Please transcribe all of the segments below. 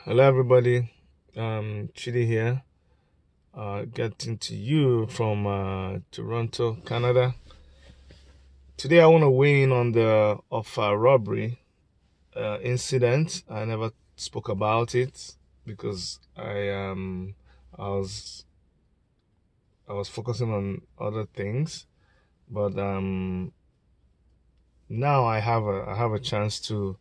Hello, everybody. Chidi here. Getting to you from Toronto, Canada. Today, I want to weigh in on the Offa Robbery incident. I never spoke about it because I was focusing on other things, but now I have a chance to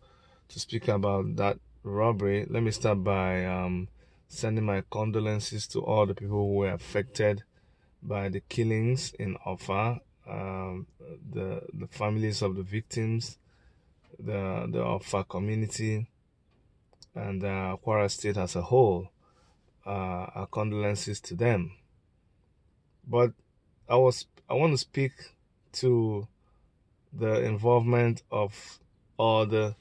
speak about that robbery. Let me start by sending my condolences to all the people who were affected by the killings in Offa, the families of the victims, the Offa community, and Kwara State as a whole. Our condolences to them. But I want to speak to the involvement of or the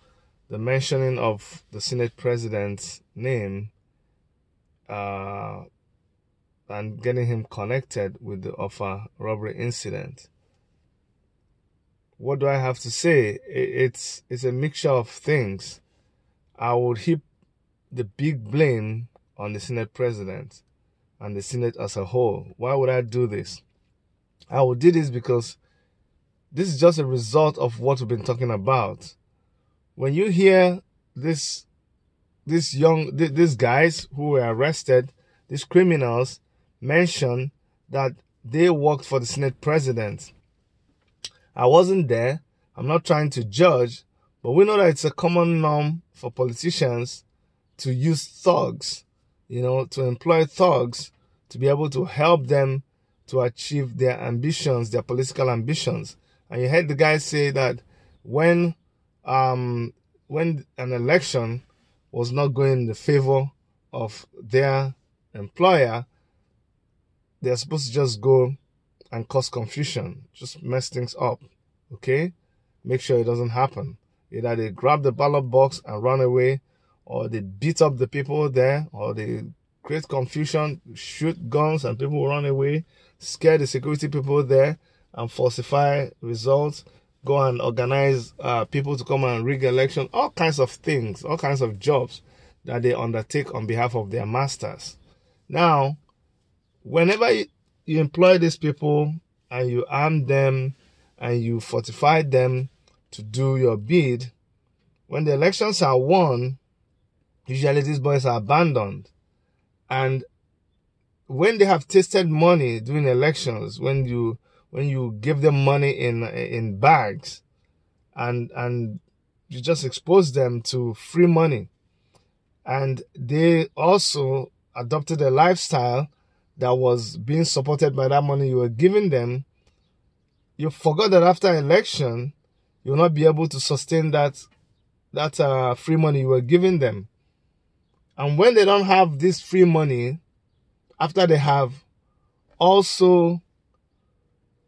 mentioning of the Senate president's name and getting him connected with the Offa robbery incident. What do I have to say? It's a mixture of things. I would heap the big blame on the Senate president and the Senate as a whole. Why would I do this? I would do this because this is just a result of what we've been talking about. When you hear these guys who were arrested, these criminals, mention that they worked for the Senate president. I wasn't there. I'm not trying to judge, but we know that it's a common norm for politicians to use thugs, to employ thugs to be able to help them to achieve their ambitions, their political ambitions. And you heard the guy say that when an election was not going in the favor of their employer, they're supposed to just go and cause confusion, just mess things up, okay? Make sure it doesn't happen. Either they grab the ballot box and run away, or they beat up the people there, or they create confusion, shoot guns and people run away, scare the security people there, and falsify results, go and organize people to come and rig election, all kinds of things, all kinds of jobs that they undertake on behalf of their masters. Now, whenever you employ these people and you arm them and you fortify them to do your bid, when the elections are won, usually these boys are abandoned. And when they have tasted money during elections, when you give them money in bags and you just expose them to free money, and they also adopted a lifestyle that was being supported by that money you were giving them, you forgot that after election you'll not be able to sustain that free money you were giving them. And when they don't have this free money, after they have also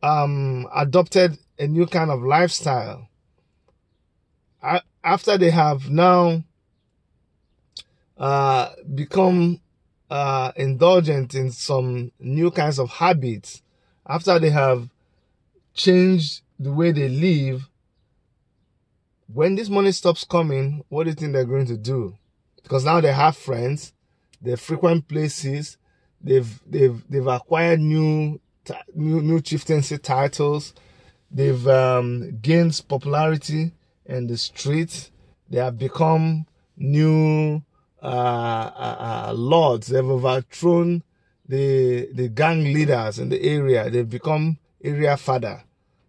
adopted a new kind of lifestyle, after they have now become indulgent in some new kinds of habits, after they have changed the way they live, when this money stops coming, what do you think they're going to do? Because now they have friends, they frequent places, they've acquired new chieftaincy titles, they've gained popularity in the streets, they have become new lords. They've overthrown the gang leaders in the area. They've become area father,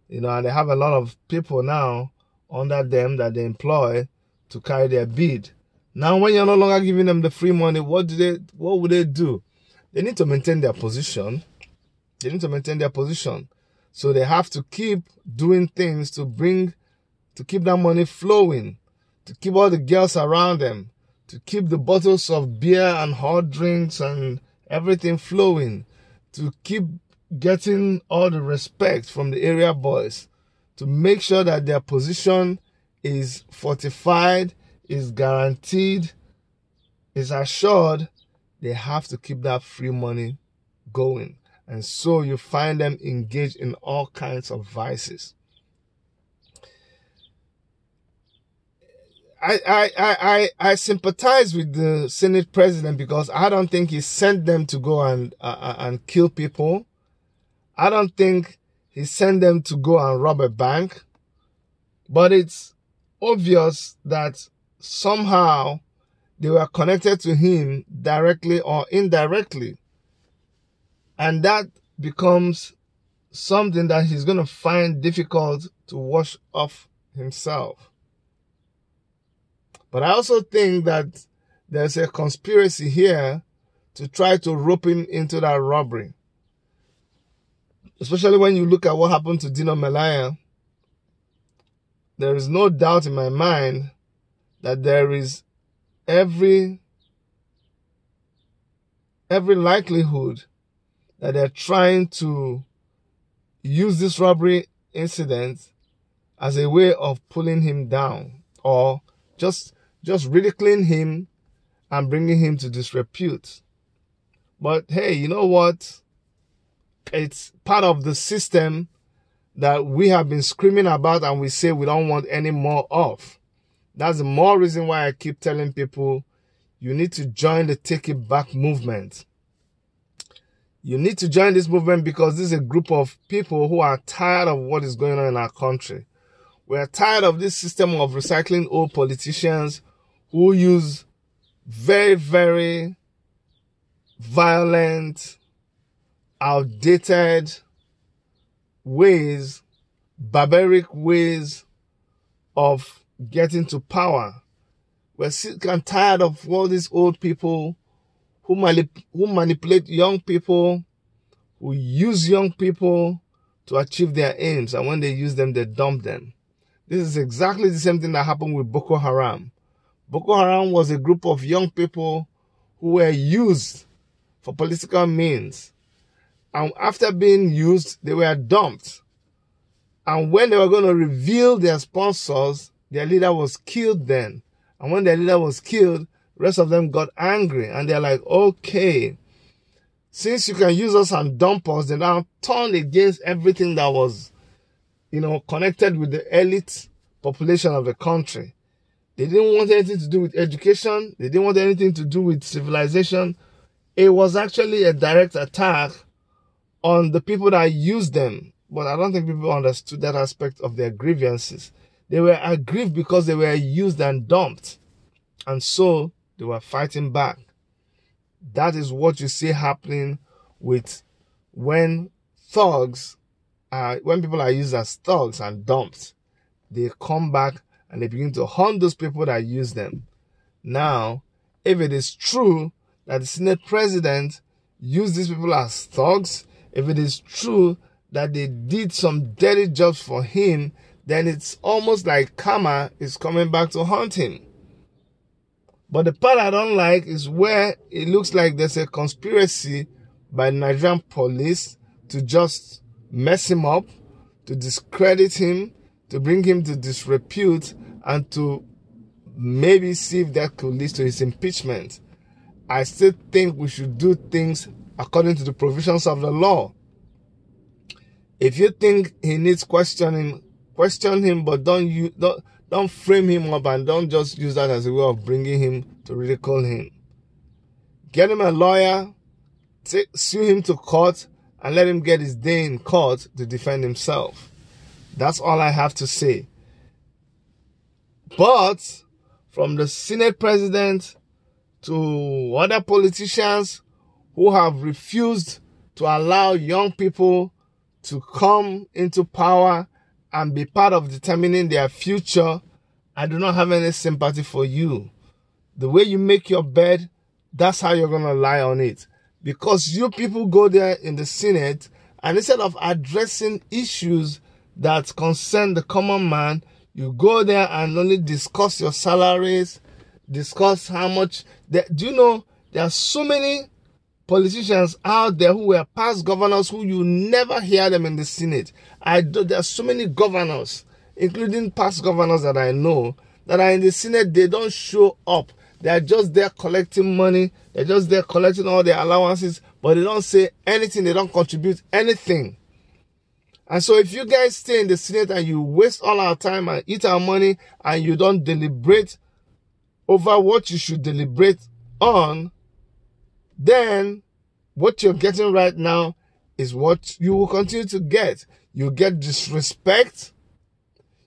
and they have a lot of people now under them that they employ to carry their bid. Now, when you're no longer giving them the free money, what would they do? They need to maintain their position. So they have to keep doing things to keep that money flowing, to keep all the girls around them, to keep the bottles of beer and hot drinks and everything flowing, to keep getting all the respect from the area boys, to make sure that their position is fortified, is guaranteed, is assured. They have to keep that free money going. And so you find them engaged in all kinds of vices. I sympathize with the Senate president because I don't think he sent them to go and kill people. I don't think he sent them to go and rob a bank. But it's obvious that somehow they were connected to him directly or indirectly. And that becomes something that he's going to find difficult to wash off himself. But I also think that there's a conspiracy here to try to rope him into that robbery. Especially when you look at what happened to Dino Melaya, there is no doubt in my mind that there is every likelihood that they're trying to use this robbery incident as a way of pulling him down or just ridiculing him and bringing him to disrepute. But hey, you know what? It's part of the system that we have been screaming about and we say we don't want any more of. That's the more reason why I keep telling people you need to join the Take It Back movement. You need to join this movement because this is a group of people who are tired of what is going on in our country. We are tired of this system of recycling old politicians who use very, very violent, outdated ways, barbaric ways of getting to power. We're sick and tired of all these old people who manipulate young people, who use young people to achieve their aims, and when they use them, they dump them. This is exactly the same thing that happened with Boko Haram. Boko Haram was a group of young people who were used for political means. And after being used, they were dumped. And when they were going to reveal their sponsors, their leader was killed then. And when their leader was killed, the rest of them got angry. And they're like, okay, since you can use us and dump us, they now turn against everything that was, connected with the elite population of the country. They didn't want anything to do with education. They didn't want anything to do with civilization. It was actually a direct attack on the people that used them. But I don't think people understood that aspect of their grievances. They were aggrieved because they were used and dumped. And so they were fighting back. That is what you see happening with when people are used as thugs and dumped. They come back and they begin to hunt those people that use them. Now, if it is true that the Senate president used these people as thugs, if it is true that they did some dirty jobs for him, then it's almost like karma is coming back to haunt him. But the part I don't like is where it looks like there's a conspiracy by the Nigerian police to just mess him up, to discredit him, to bring him to disrepute, and to maybe see if that could lead to his impeachment. I still think we should do things according to the provisions of the law. If you think he needs questioning, question him, but don't frame him up and don't just use that as a way of bringing him to ridicule him. Get him a lawyer, sue him to court, and let him get his day in court to defend himself. That's all I have to say. But from the Senate president to other politicians who have refused to allow young people to come into power and be part of determining their future, I do not have any sympathy for you. The way you make your bed, that's how you're going to lie on it. Because you people go there in the Senate, and instead of addressing issues that concern the common man, you go there and only discuss your salaries, discuss how much. Do you know there are so many politicians out there who were past governors who you never hear them in the Senate? There are so many governors, including past governors that I know, that are in the Senate. They don't show up. They are just there collecting money. They're just there collecting all their allowances, but they don't say anything. They don't contribute anything. And so if you guys stay in the Senate and you waste all our time and eat our money and you don't deliberate over what you should deliberate on, then what you're getting right now is what you will continue to get. You get disrespect.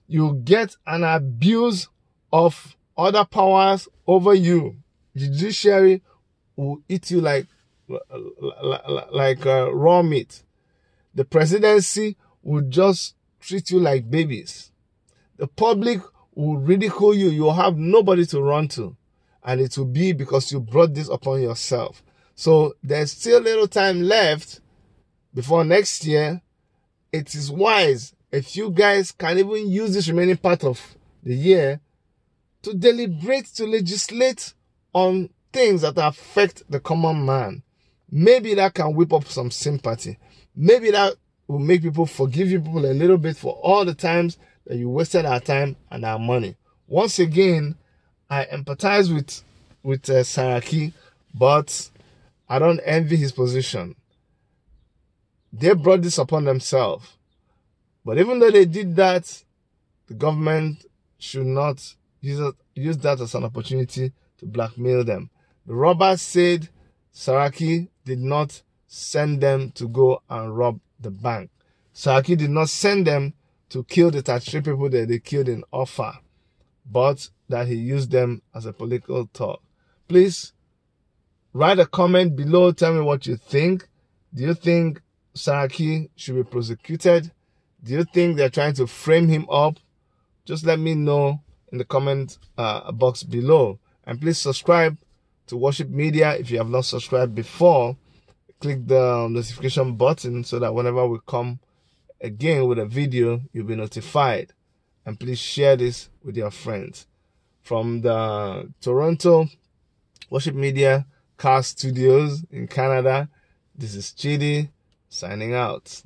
You get an abuse of other powers over you. The judiciary will eat you like raw meat. The presidency will just treat you like babies. The public will ridicule you. You'll have nobody to run to. And it will be because you brought this upon yourself. So there's still little time left before next year. It is wise if you guys can even use this remaining part of the year to deliberate, to legislate on things that affect the common man. Maybe that can whip up some sympathy. Maybe that will make people forgive you people a little bit for all the times that you wasted our time and our money. Once again, I empathize with Saraki, but I don't envy his position. They brought this upon themselves. But even though they did that, the government should not use that as an opportunity to blackmail them. The robbers said Saraki did not send them to go and rob the bank. Saraki did not send them to kill the 33 people that they killed in Offa, but that he used them as a political tool. Please write a comment below. Tell me what you think. Do you think Saraki should be prosecuted? Do you think they're trying to frame him up? Just let me know in the comment box below. And please subscribe to Worship Media if you have not subscribed before. Click the notification button so that whenever we come again with a video, you'll be notified. And please share this with your friends. From the Toronto Worship Media Car Studios in Canada, this is Chidi signing out.